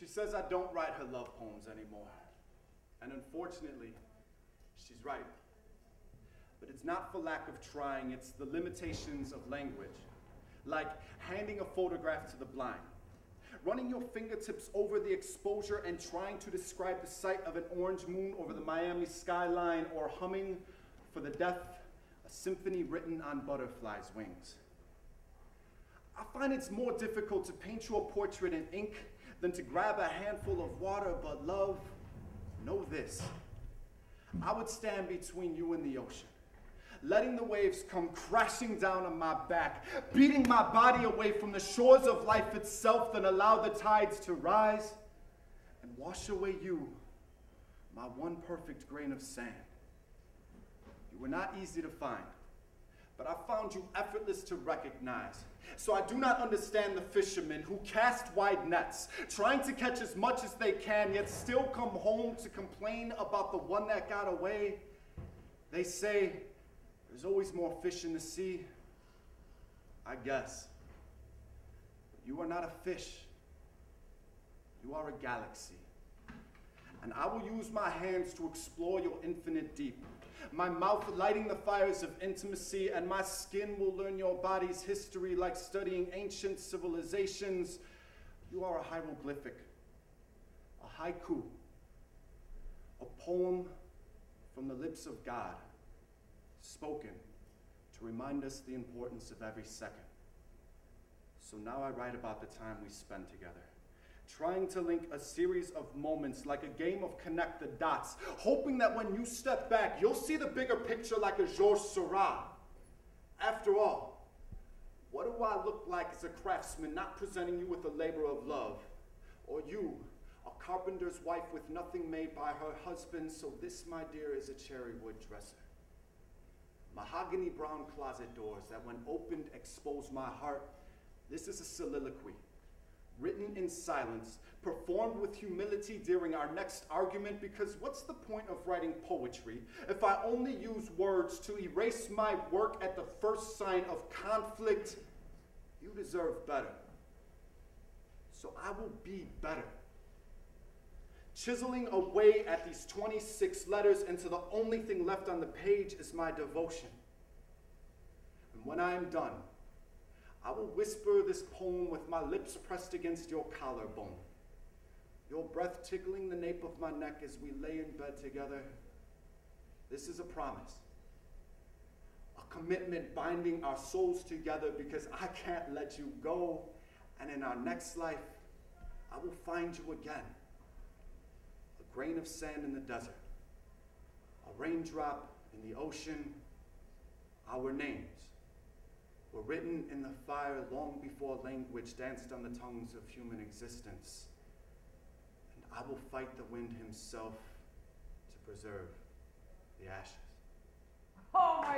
She says I don't write her love poems anymore. And unfortunately, she's right. But it's not for lack of trying, it's the limitations of language. Like handing a photograph to the blind, running your fingertips over the exposure and trying to describe the sight of an orange moon over the Miami skyline, or humming for the deaf a symphony written on butterflies' wings. I find it's more difficult to paint you a portrait in ink than to grab a handful of water, but love, know this. I would stand between you and the ocean, letting the waves come crashing down on my back, beating my body away from the shores of life itself, then allow the tides to rise and wash away you, my one perfect grain of sand. You were not easy to find, but I found you effortless to recognize. So I do not understand the fishermen who cast wide nets, trying to catch as much as they can, yet still come home to complain about the one that got away. They say, there's always more fish in the sea. I guess. But you are not a fish. You are a galaxy. And I will use my hands to explore your infinite deep. My mouth lighting the fires of intimacy, and my skin will learn your body's history like studying ancient civilizations. You are a hieroglyphic, a haiku, a poem from the lips of God, spoken to remind us the importance of every second. So now I write about the time we spend together, trying to link a series of moments like a game of connect the dots, hoping that when you step back, you'll see the bigger picture like a Georges Seurat. After all, what do I look like as a craftsman, not presenting you with a labor of love? Or you, a carpenter's wife with nothing made by her husband, so this, my dear, is a cherry wood dresser. Mahogany brown closet doors that when opened expose my heart. This is a soliloquy, written in silence, performed with humility during our next argument, because what's the point of writing poetry if I only use words to erase my work at the first sign of conflict? You deserve better. So I will be better. Chiseling away at these 26 letters until the only thing left on the page is my devotion. And when I am done, I will whisper this poem with my lips pressed against your collarbone, your breath tickling the nape of my neck as we lay in bed together. This is a promise, a commitment binding our souls together, because I can't let you go, and in our next life, I will find you again. A grain of sand in the desert, a raindrop in the ocean. Our names were written in the fire long before language danced on the tongues of human existence. And I will fight the wind himself to preserve the ashes. Oh my